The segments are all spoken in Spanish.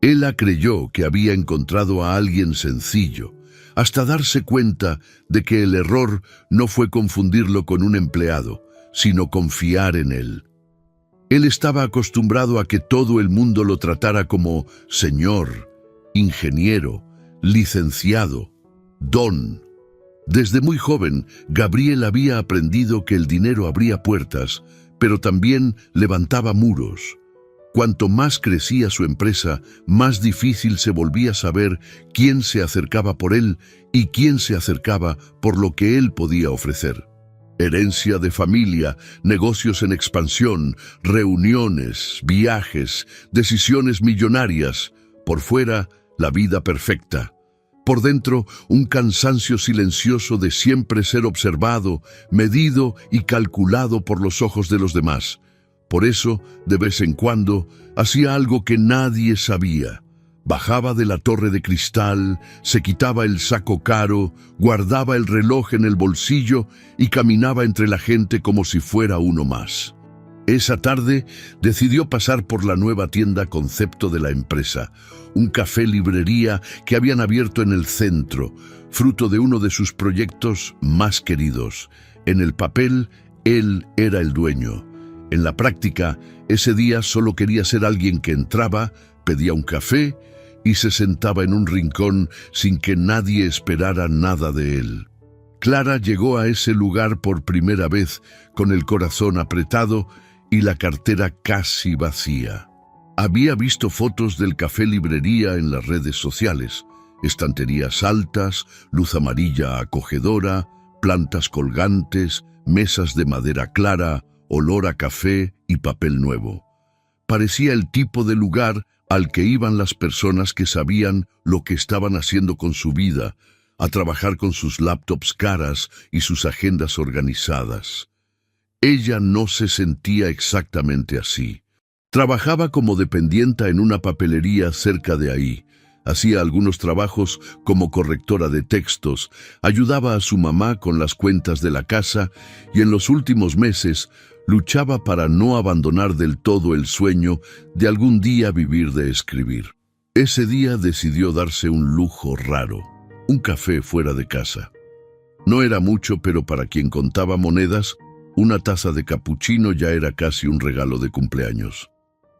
Ella creyó que había encontrado a alguien sencillo, hasta darse cuenta de que el error no fue confundirlo con un empleado, sino confiar en él. Él estaba acostumbrado a que todo el mundo lo tratara como señor, ingeniero, licenciado, don. Desde muy joven, Gabriel había aprendido que el dinero abría puertas, pero también levantaba muros. Cuanto más crecía su empresa, más difícil se volvía saber quién se acercaba por él y quién se acercaba por lo que él podía ofrecer. Herencia de familia, negocios en expansión, reuniones, viajes, decisiones millonarias. Por fuera, la vida perfecta. Por dentro, un cansancio silencioso de siempre ser observado, medido y calculado por los ojos de los demás. Por eso, de vez en cuando, hacía algo que nadie sabía. Bajaba de la torre de cristal, se quitaba el saco caro, guardaba el reloj en el bolsillo y caminaba entre la gente como si fuera uno más. Esa tarde decidió pasar por la nueva tienda concepto de la empresa, un café-librería que habían abierto en el centro, fruto de uno de sus proyectos más queridos. En el papel, él era el dueño. En la práctica, ese día solo quería ser alguien que entraba, pedía un café y se sentaba en un rincón sin que nadie esperara nada de él. Clara llegó a ese lugar por primera vez con el corazón apretado y la cartera casi vacía. Había visto fotos del café-librería en las redes sociales, estanterías altas, luz amarilla acogedora, plantas colgantes, mesas de madera clara, olor a café y papel nuevo. Parecía el tipo de lugar al que iban las personas que sabían lo que estaban haciendo con su vida, a trabajar con sus laptops caras y sus agendas organizadas. Ella no se sentía exactamente así. Trabajaba como dependienta en una papelería cerca de ahí. Hacía algunos trabajos como correctora de textos, ayudaba a su mamá con las cuentas de la casa y en los últimos meses luchaba para no abandonar del todo el sueño de algún día vivir de escribir. Ese día decidió darse un lujo raro, un café fuera de casa. No era mucho, pero para quien contaba monedas, una taza de capuchino ya era casi un regalo de cumpleaños.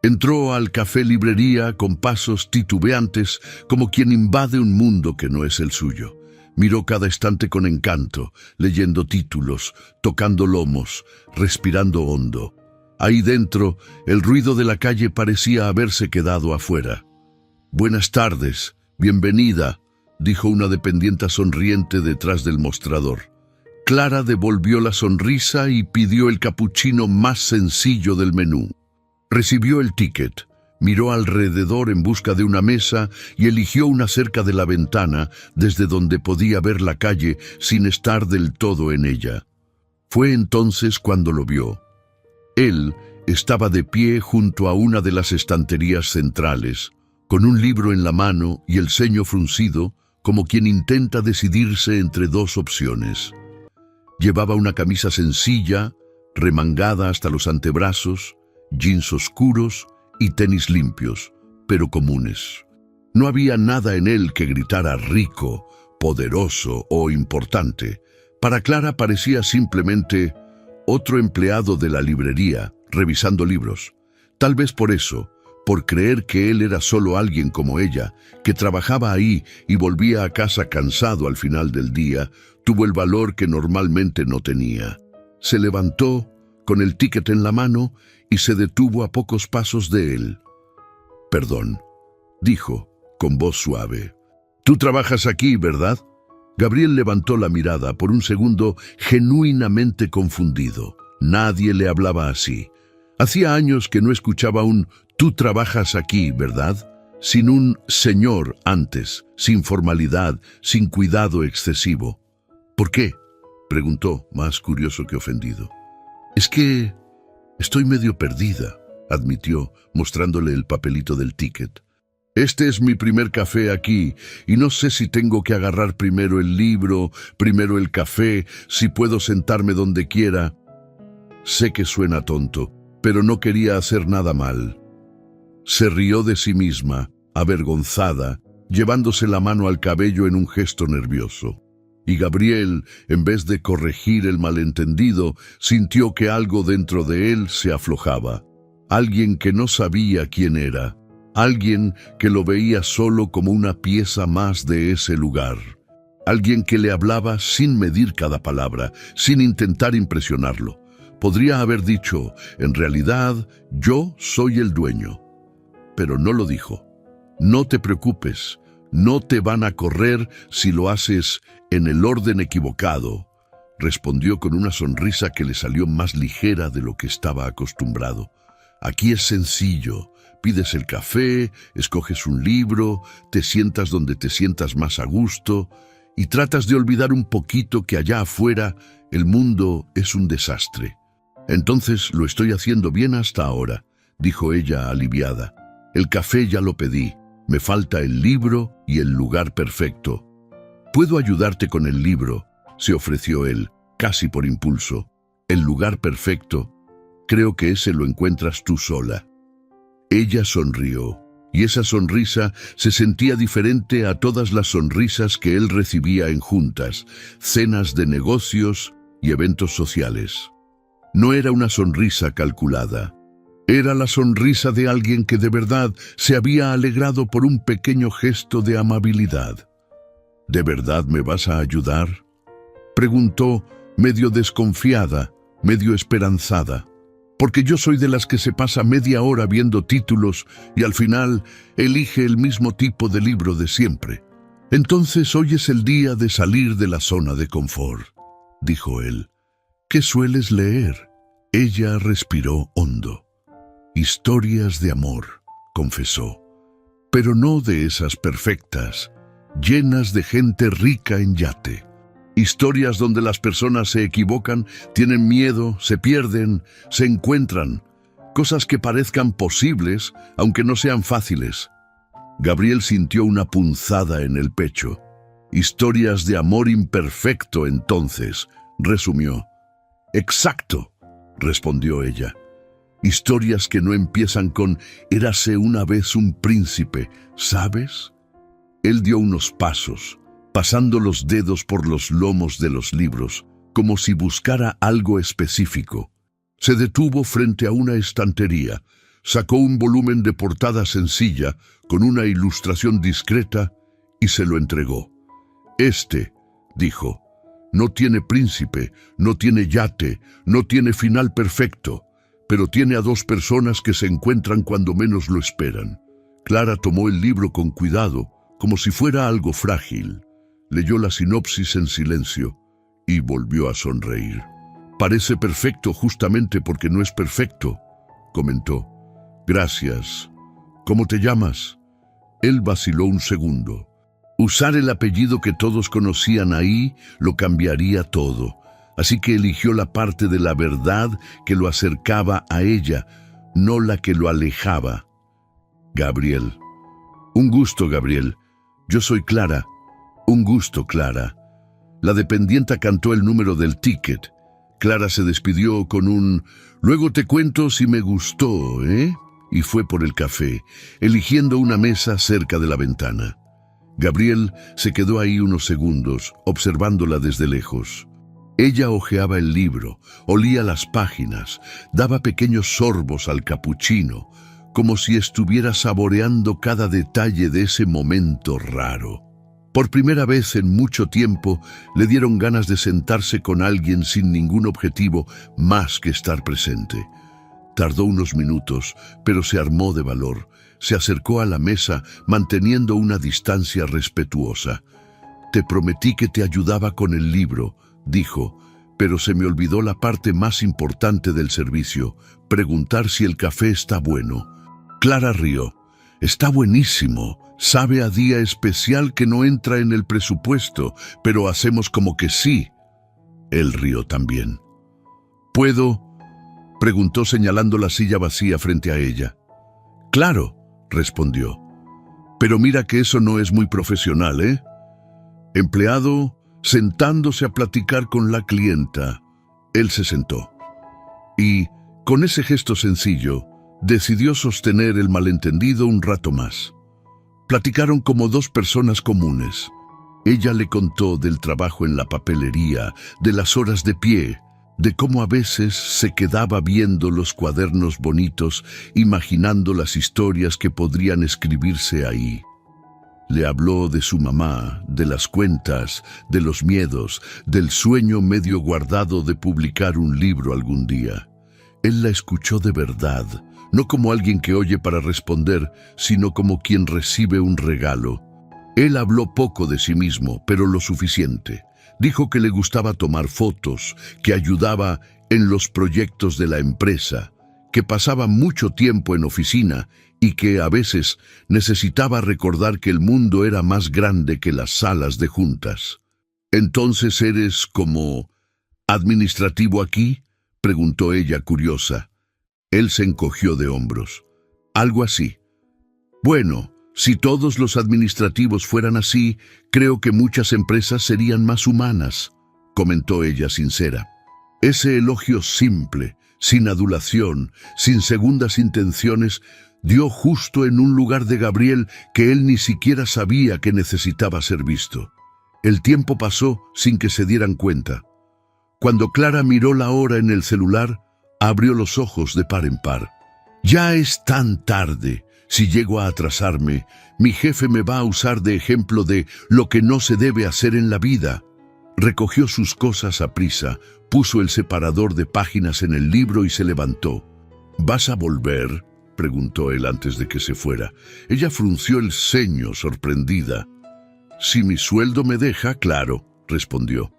Entró al café-librería con pasos titubeantes, como quien invade un mundo que no es el suyo. Miró cada estante con encanto, leyendo títulos, tocando lomos, respirando hondo. Ahí dentro, el ruido de la calle parecía haberse quedado afuera. «Buenas tardes, bienvenida», dijo una dependienta sonriente detrás del mostrador. Clara devolvió la sonrisa y pidió el capuchino más sencillo del menú. Recibió el ticket, miró alrededor en busca de una mesa y eligió una cerca de la ventana desde donde podía ver la calle sin estar del todo en ella. Fue entonces cuando lo vio. Él estaba de pie junto a una de las estanterías centrales, con un libro en la mano y el ceño fruncido, como quien intenta decidirse entre dos opciones. Llevaba una camisa sencilla, remangada hasta los antebrazos, jeans oscuros y tenis limpios, pero comunes. No había nada en él que gritara rico, poderoso o importante. Para Clara parecía simplemente otro empleado de la librería, revisando libros. Tal vez por eso, por creer que él era solo alguien como ella, que trabajaba ahí y volvía a casa cansado al final del día, tuvo el valor que normalmente no tenía. Se levantó, con el ticket en la mano, y se detuvo a pocos pasos de él. «Perdón», dijo, con voz suave. «Tú trabajas aquí, ¿verdad?» Gabriel levantó la mirada por un segundo, genuinamente confundido. Nadie le hablaba así. Hacía años que no escuchaba un «tú trabajas aquí, ¿verdad?», sin un «señor» antes, sin formalidad, sin cuidado excesivo. «¿Por qué?», preguntó, más curioso que ofendido. «Es que estoy medio perdida», admitió, mostrándole el papelito del ticket. «Este es mi primer café aquí, y no sé si tengo que agarrar primero el libro, primero el café, si puedo sentarme donde quiera». Sé que suena tonto, pero no quería hacer nada mal. Se rió de sí misma, avergonzada, llevándose la mano al cabello en un gesto nervioso. Y Gabriel, en vez de corregir el malentendido, sintió que algo dentro de él se aflojaba. Alguien que no sabía quién era, alguien que lo veía solo como una pieza más de ese lugar. Alguien que le hablaba sin medir cada palabra, sin intentar impresionarlo. Podría haber dicho, en realidad, yo soy el dueño. Pero no lo dijo. No te preocupes, no te van a correr si lo haces en el orden equivocado, respondió con una sonrisa que le salió más ligera de lo que estaba acostumbrado. Aquí es sencillo. Pides el café, escoges un libro, te sientas donde te sientas más a gusto y tratas de olvidar un poquito que allá afuera el mundo es un desastre. Entonces lo estoy haciendo bien hasta ahora, dijo ella aliviada. El café ya lo pedí, me falta el libro y el lugar perfecto. Puedo ayudarte con el libro, se ofreció él, casi por impulso. El lugar perfecto, creo que ese lo encuentras tú sola. Ella sonrió, y esa sonrisa se sentía diferente a todas las sonrisas que él recibía en juntas, cenas de negocios y eventos sociales. No era una sonrisa calculada. Era la sonrisa de alguien que de verdad se había alegrado por un pequeño gesto de amabilidad. ¿De verdad me vas a ayudar?, preguntó, medio desconfiada, medio esperanzada. Porque yo soy de las que se pasa media hora viendo títulos y al final elige el mismo tipo de libro de siempre. Entonces hoy es el día de salir de la zona de confort, dijo él. ¿Qué sueles leer? Ella respiró hondo. Historias de amor, confesó, pero no de esas perfectas, llenas de gente rica en yate. Historias donde las personas se equivocan, tienen miedo, se pierden, se encuentran. Cosas que parezcan posibles, aunque no sean fáciles. Gabriel sintió una punzada en el pecho. Historias de amor imperfecto, entonces, resumió. Exacto, respondió ella. Historias que no empiezan con «érase una vez un príncipe», ¿sabes? Él dio unos pasos, pasando los dedos por los lomos de los libros, como si buscara algo específico. Se detuvo frente a una estantería, sacó un volumen de portada sencilla, con una ilustración discreta, y se lo entregó. «Este», dijo, «no tiene príncipe, no tiene yate, no tiene final perfecto, pero tiene a dos personas que se encuentran cuando menos lo esperan». Clara tomó el libro con cuidado, como si fuera algo frágil. Leyó la sinopsis en silencio y volvió a sonreír. «Parece perfecto justamente porque no es perfecto», comentó. «Gracias. ¿Cómo te llamas?» Él vaciló un segundo. Usar el apellido que todos conocían ahí lo cambiaría todo, así que eligió la parte de la verdad que lo acercaba a ella, no la que lo alejaba. «Gabriel». «Un gusto, Gabriel. Yo soy Clara». «Un gusto, Clara». La dependienta cantó el número del ticket. Clara se despidió con un «luego te cuento si me gustó, ¿eh?» y fue por el café, eligiendo una mesa cerca de la ventana. Gabriel se quedó ahí unos segundos, observándola desde lejos. Ella hojeaba el libro, olía las páginas, daba pequeños sorbos al capuchino, como si estuviera saboreando cada detalle de ese momento raro. Por primera vez en mucho tiempo le dieron ganas de sentarse con alguien sin ningún objetivo más que estar presente. Tardó unos minutos, pero se armó de valor. Se acercó a la mesa manteniendo una distancia respetuosa. «Te prometí que te ayudaba con el libro», dijo, «pero se me olvidó la parte más importante del servicio, preguntar si el café está bueno». Clara rió. «Está buenísimo. Sabe a día especial que no entra en el presupuesto, pero hacemos como que sí». Él rió también. «¿Puedo?», preguntó señalando la silla vacía frente a ella. «Claro», respondió. «Pero mira que eso no es muy profesional, ¿eh?» Empleado sentándose a platicar con la clienta. Él se sentó. Y, con ese gesto sencillo, decidió sostener el malentendido un rato más. Platicaron como dos personas comunes. Ella le contó del trabajo en la papelería, de las horas de pie, de cómo a veces se quedaba viendo los cuadernos bonitos, imaginando las historias que podrían escribirse ahí. Le habló de su mamá, de las cuentas, de los miedos, del sueño medio guardado de publicar un libro algún día. Él la escuchó de verdad, no como alguien que oye para responder, sino como quien recibe un regalo. Él habló poco de sí mismo, pero lo suficiente. Dijo que le gustaba tomar fotos, que ayudaba en los proyectos de la empresa, que pasaba mucho tiempo en oficina y que a veces necesitaba recordar que el mundo era más grande que las salas de juntas. «¿Entonces eres como administrativo aquí?», preguntó ella curiosa. Él se encogió de hombros. «Algo así». «Bueno, si todos los administrativos fueran así, creo que muchas empresas serían más humanas», comentó ella sincera. Ese elogio simple, sin adulación, sin segundas intenciones, dio justo en un lugar de Gabriel que él ni siquiera sabía que necesitaba ser visto. El tiempo pasó sin que se dieran cuenta. Cuando Clara miró la hora en el celular, abrió los ojos de par en par. «Ya es tan tarde. Si llego a atrasarme, mi jefe me va a usar de ejemplo de lo que no se debe hacer en la vida». Recogió sus cosas a prisa, puso el separador de páginas en el libro y se levantó. «¿Vas a volver?», preguntó él antes de que se fuera. Ella frunció el ceño, sorprendida. «Si mi sueldo me deja, claro», respondió.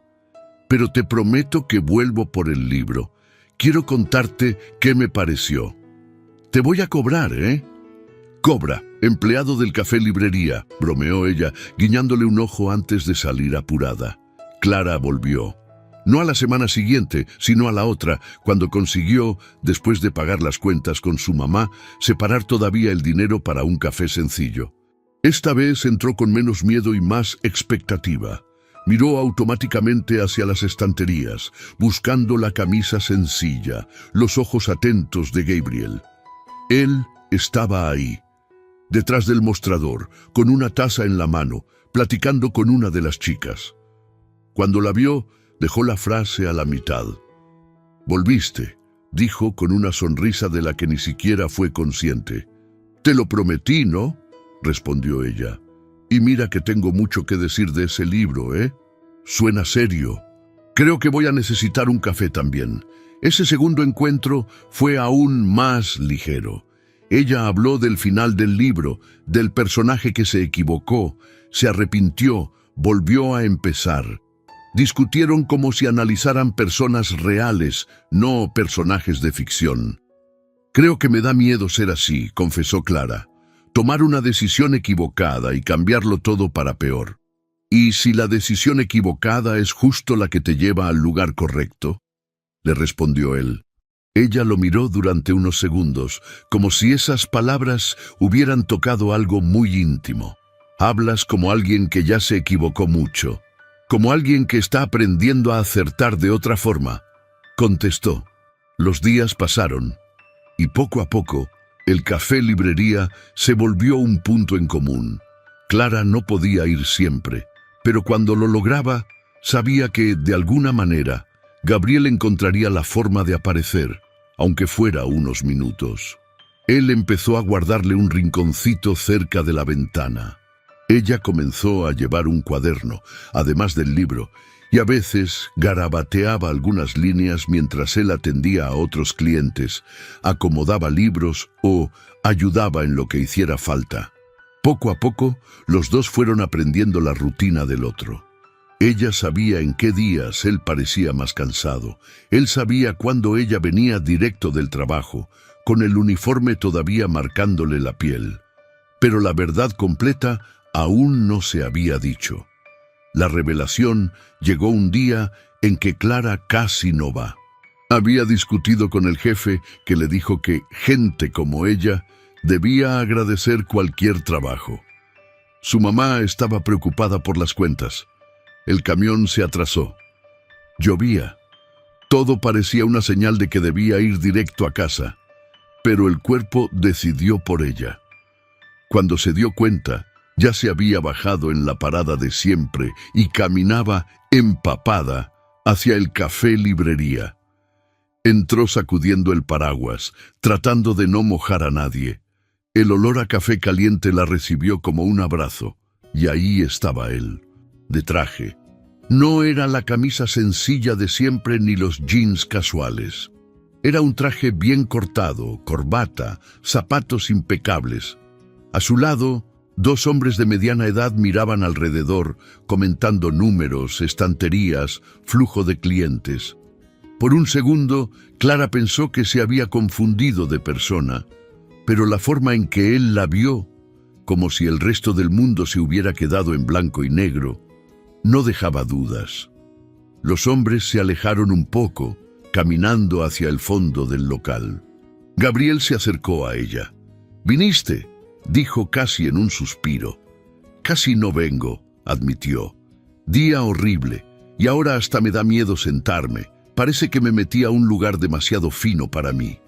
«Pero te prometo que vuelvo por el libro. Quiero contarte qué me pareció». «Te voy a cobrar, ¿eh?». «Cobra, empleado del café librería», bromeó ella, guiñándole un ojo antes de salir apurada. Clara volvió. No a la semana siguiente, sino a la otra, cuando consiguió, después de pagar las cuentas con su mamá, separar todavía el dinero para un café sencillo. Esta vez entró con menos miedo y más expectativa. Miró automáticamente hacia las estanterías, buscando la camisa sencilla, los ojos atentos de Gabriel. Él estaba ahí, detrás del mostrador, con una taza en la mano, platicando con una de las chicas. Cuando la vio, dejó la frase a la mitad. «Volviste», dijo con una sonrisa de la que ni siquiera fue consciente. «Te lo prometí, ¿no?», respondió ella. «Y mira que tengo mucho que decir de ese libro, ¿eh? Suena serio. Creo que voy a necesitar un café también». Ese segundo encuentro fue aún más ligero. Ella habló del final del libro, del personaje que se equivocó, se arrepintió, volvió a empezar. Discutieron como si analizaran personas reales, no personajes de ficción. «Creo que me da miedo ser así», confesó Clara. «Tomar una decisión equivocada y cambiarlo todo para peor. ¿Y si la decisión equivocada es justo la que te lleva al lugar correcto?», le respondió él. Ella lo miró durante unos segundos, como si esas palabras hubieran tocado algo muy íntimo. «Hablas como alguien que ya se equivocó mucho, como alguien que está aprendiendo a acertar de otra forma», contestó. Los días pasaron, y poco a poco, el café librería se volvió un punto en común. Clara no podía ir siempre, pero cuando lo lograba, sabía que, de alguna manera, Gabriel encontraría la forma de aparecer, aunque fuera unos minutos. Él empezó a guardarle un rinconcito cerca de la ventana. Ella comenzó a llevar un cuaderno, además del libro, y a veces garabateaba algunas líneas mientras él atendía a otros clientes, acomodaba libros o ayudaba en lo que hiciera falta. Poco a poco, los dos fueron aprendiendo la rutina del otro. Ella sabía en qué días él parecía más cansado. Él sabía cuándo ella venía directo del trabajo, con el uniforme todavía marcándole la piel. Pero la verdad completa aún no se había dicho. La revelación llegó un día en que Clara casi no va. Había discutido con el jefe, que le dijo que gente como ella debía agradecer cualquier trabajo. Su mamá estaba preocupada por las cuentas. El camión se atrasó. Llovía. Todo parecía una señal de que debía ir directo a casa, pero el cuerpo decidió por ella. Cuando se dio cuenta, Ya se había bajado en la parada de siempre y caminaba empapada hacia el café librería. Entró sacudiendo el paraguas, tratando de no mojar a nadie. El olor a café caliente la recibió como un abrazo, y ahí estaba él, de traje. No era la camisa sencilla de siempre ni los jeans casuales. Era un traje bien cortado, corbata, zapatos impecables. A su lado, dos hombres de mediana edad miraban alrededor, comentando números, estanterías, flujo de clientes. Por un segundo, Clara pensó que se había confundido de persona, pero la forma en que él la vio, como si el resto del mundo se hubiera quedado en blanco y negro, no dejaba dudas. Los hombres se alejaron un poco, caminando hacia el fondo del local. Gabriel se acercó a ella. «¿Viniste?», dijo casi en un suspiro. «Casi no vengo», admitió. «Día horrible, y ahora hasta me da miedo sentarme. Parece que me metí a un lugar demasiado fino para mí».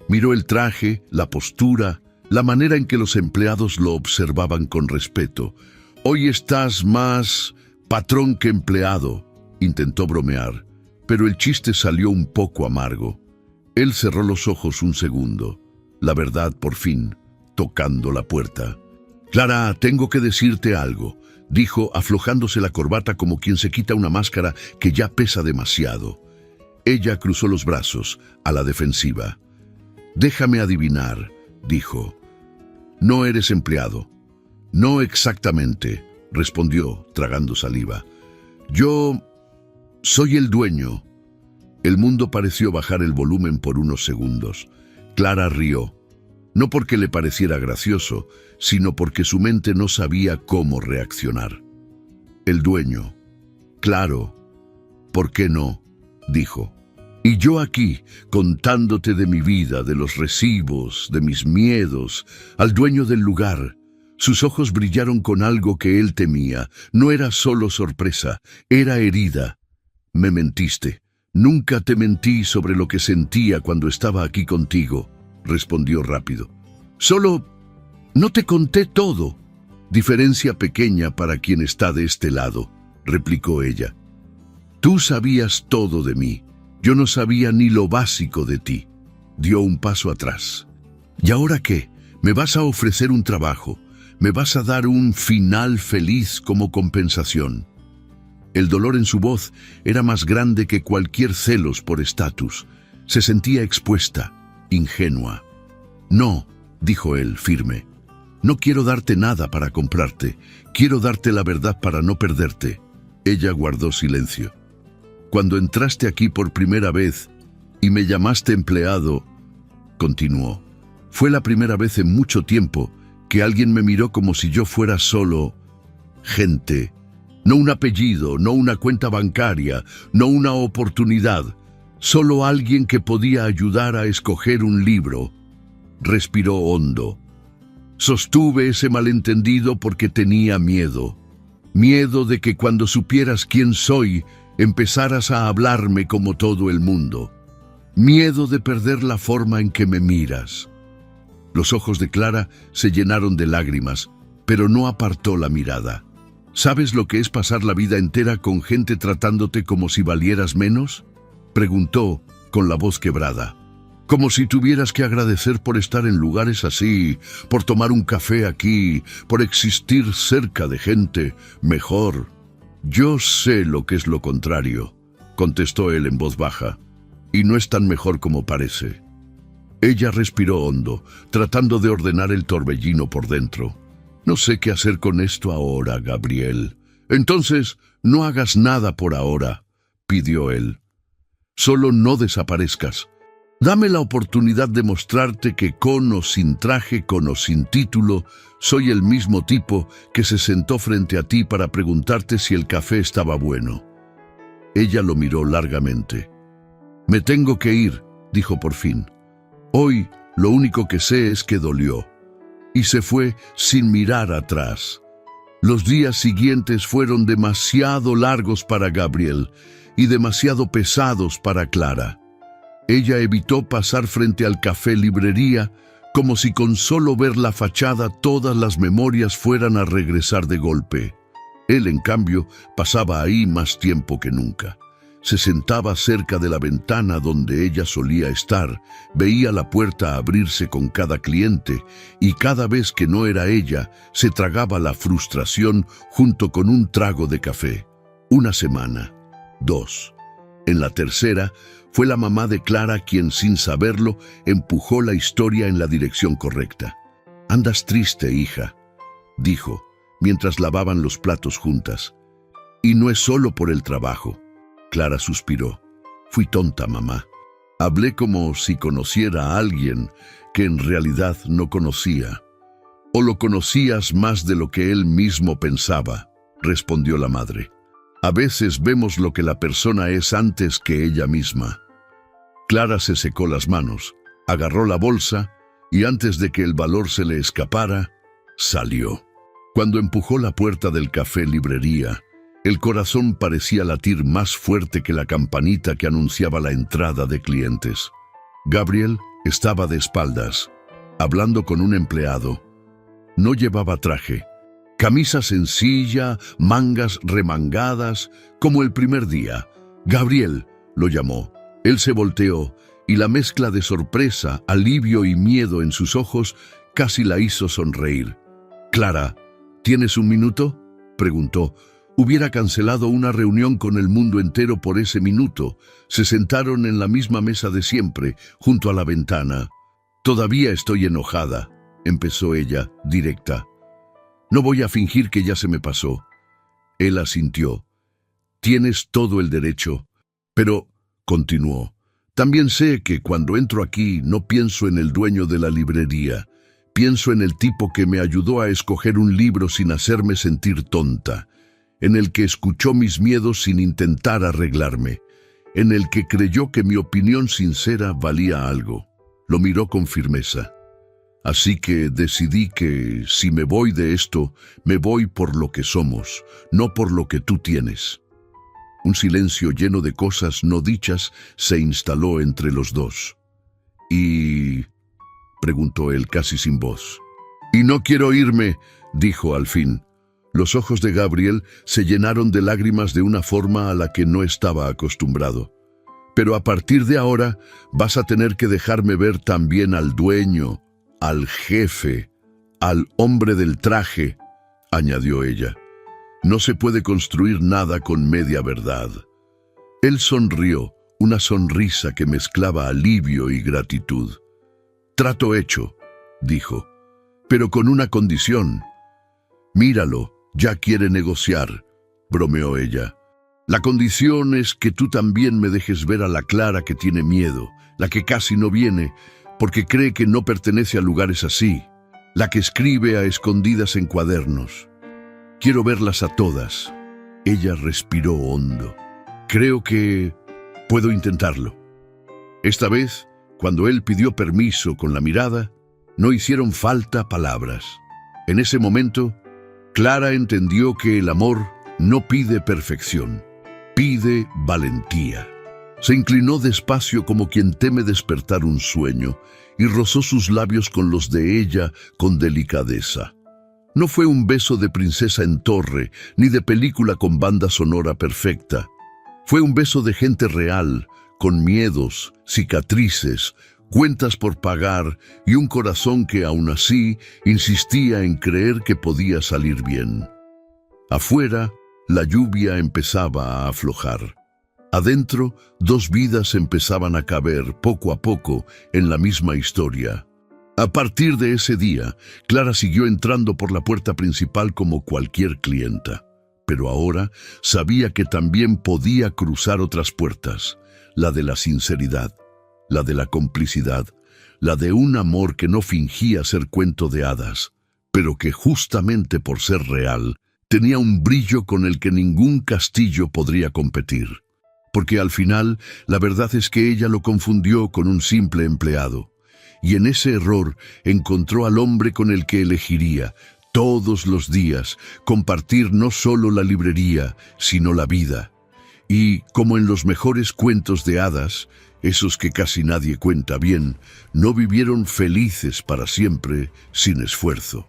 Miró el traje, la postura, la manera en que los empleados lo observaban con respeto. «Hoy estás más patrón que empleado», intentó bromear, pero el chiste salió un poco amargo. Él cerró los ojos un segundo. La verdad, por fin, tocando la puerta. «Clara, tengo que decirte algo», dijo, aflojándose la corbata como quien se quita una máscara que ya pesa demasiado. Ella cruzó los brazos, a la defensiva. «Déjame adivinar», dijo. «No eres empleado». «No exactamente», respondió, tragando saliva. «Yo soy el dueño». El mundo pareció bajar el volumen por unos segundos. Clara rió. No porque le pareciera gracioso, sino porque su mente no sabía cómo reaccionar. «El dueño. Claro. ¿Por qué no?», dijo. «Y yo aquí, contándote de mi vida, de los recibos, de mis miedos, al dueño del lugar». Sus ojos brillaron con algo que él temía. No era solo sorpresa, era herida. «Me mentiste. Nunca te mentí sobre lo que sentía cuando estaba aquí contigo», respondió rápido. «Solo no te conté todo». «Diferencia pequeña para quien está de este lado», replicó ella. «Tú sabías todo de mí. Yo no sabía ni lo básico de ti». Dio un paso atrás. «¿Y ahora qué? ¿Me vas a ofrecer un trabajo? ¿Me vas a dar un final feliz como compensación?». El dolor en su voz era más grande que cualquier celos por estatus. Se sentía expuesta, ingenua. «No», dijo él, firme. «No quiero darte nada para comprarte. Quiero darte la verdad para no perderte». Ella guardó silencio. «Cuando entraste aquí por primera vez y me llamaste empleado», continuó, «fue la primera vez en mucho tiempo que alguien me miró como si yo fuera solo gente. No un apellido, no una cuenta bancaria, no una oportunidad. Solo alguien que podía ayudar a escoger un libro». Respiró hondo. «Sostuve ese malentendido porque tenía miedo. Miedo de que cuando supieras quién soy, empezaras a hablarme como todo el mundo. Miedo de perder la forma en que me miras». Los ojos de Clara se llenaron de lágrimas, pero no apartó la mirada. «¿Sabes lo que es pasar la vida entera con gente tratándote como si valieras menos?», preguntó con la voz quebrada. «Como si tuvieras que agradecer por estar en lugares así, por tomar un café aquí, por existir cerca de gente mejor». «Yo sé lo que es lo contrario», contestó él en voz baja, «y no es tan mejor como parece». Ella respiró hondo, tratando de ordenar el torbellino por dentro. «No sé qué hacer con esto ahora, Gabriel». «Entonces, no hagas nada por ahora», pidió él. «Solo no desaparezcas. Dame la oportunidad de mostrarte que con o sin traje, con o sin título, soy el mismo tipo que se sentó frente a ti para preguntarte si el café estaba bueno». Ella lo miró largamente. «Me tengo que ir», dijo por fin. «Hoy lo único que sé es que dolió». Y se fue sin mirar atrás. Los días siguientes fueron demasiado largos para Gabriel y demasiado pesados para Clara. Ella evitó pasar frente al café librería como si con solo ver la fachada todas las memorias fueran a regresar de golpe. Él, en cambio, pasaba ahí más tiempo que nunca. Se sentaba cerca de la ventana donde ella solía estar, veía la puerta abrirse con cada cliente y cada vez que no era ella, se tragaba la frustración junto con un trago de café. Una semana, 2. En la tercera, fue la mamá de Clara quien, sin saberlo, empujó la historia en la dirección correcta. «Andas triste, hija», dijo, mientras lavaban los platos juntas. «Y no es solo por el trabajo». Clara suspiró. «Fui tonta, mamá. Hablé como si conociera a alguien que en realidad no conocía». «O lo conocías más de lo que él mismo pensaba», respondió la madre. «A veces vemos lo que la persona es antes que ella misma». Clara se secó las manos, agarró la bolsa y antes de que el valor se le escapara, salió. Cuando empujó la puerta del café librería, el corazón parecía latir más fuerte que la campanita que anunciaba la entrada de clientes. Gabriel estaba de espaldas, hablando con un empleado. No llevaba traje. Camisa sencilla, mangas remangadas, como el primer día. «Gabriel», lo llamó. Él se volteó, y la mezcla de sorpresa, alivio y miedo en sus ojos casi la hizo sonreír. «Clara, ¿tienes un minuto?», preguntó. Hubiera cancelado una reunión con el mundo entero por ese minuto. Se sentaron en la misma mesa de siempre, junto a la ventana. «Todavía estoy enojada», empezó ella, directa. «No voy a fingir que ya se me pasó». Él asintió. «Tienes todo el derecho. Pero», continuó, «también sé que cuando entro aquí no pienso en el dueño de la librería. Pienso en el tipo que me ayudó a escoger un libro sin hacerme sentir tonta, en el que escuchó mis miedos sin intentar arreglarme, en el que creyó que mi opinión sincera valía algo». Lo miró con firmeza. «Así que decidí que, si me voy de esto, me voy por lo que somos, no por lo que tú tienes». Un silencio lleno de cosas no dichas se instaló entre los dos. «¿Y?», preguntó él casi sin voz. «Y no quiero irme», dijo al fin. Los ojos de Gabriel se llenaron de lágrimas de una forma a la que no estaba acostumbrado. «Pero a partir de ahora vas a tener que dejarme ver también al dueño, al jefe, al hombre del traje», añadió ella. «No se puede construir nada con media verdad». Él sonrió, una sonrisa que mezclaba alivio y gratitud. «Trato hecho», dijo, «pero con una condición». «Míralo, ya quiere negociar», bromeó ella. «La condición es que tú también me dejes ver a la Clara que tiene miedo, la que casi no viene, porque cree que no pertenece a lugares así, la que escribe a escondidas en cuadernos. Quiero verlas a todas». Ella respiró hondo. «Creo que puedo intentarlo». Esta vez, cuando él pidió permiso con la mirada, no hicieron falta palabras. En ese momento, Clara entendió que el amor no pide perfección, pide valentía. Se inclinó despacio como quien teme despertar un sueño y rozó sus labios con los de ella con delicadeza. No fue un beso de princesa en torre, ni de película con banda sonora perfecta. Fue un beso de gente real, con miedos, cicatrices, cuentas por pagar y un corazón que aún así insistía en creer que podía salir bien. Afuera, la lluvia empezaba a aflojar. Adentro, dos vidas empezaban a caber poco a poco en la misma historia. A partir de ese día, Clara siguió entrando por la puerta principal como cualquier clienta, pero ahora sabía que también podía cruzar otras puertas, la de la sinceridad, la de la complicidad, la de un amor que no fingía ser cuento de hadas, pero que justamente por ser real, tenía un brillo con el que ningún castillo podría competir. Porque al final, la verdad es que ella lo confundió con un simple empleado. Y en ese error encontró al hombre con el que elegiría, todos los días, compartir no solo la librería, sino la vida. Y, como en los mejores cuentos de hadas, esos que casi nadie cuenta bien, no vivieron felices para siempre sin esfuerzo.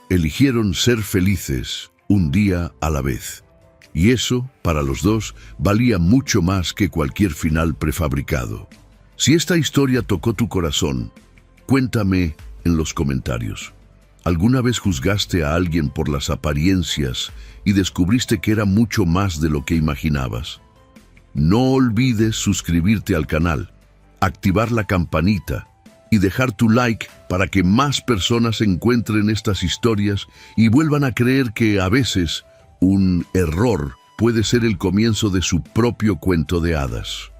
Eligieron ser felices un día a la vez. Y eso, para los dos, valía mucho más que cualquier final prefabricado. Si esta historia tocó tu corazón, cuéntame en los comentarios. ¿Alguna vez juzgaste a alguien por las apariencias y descubriste que era mucho más de lo que imaginabas? No olvides suscribirte al canal, activar la campanita y dejar tu like para que más personas encuentren estas historias y vuelvan a creer que a veces un error puede ser el comienzo de su propio cuento de hadas.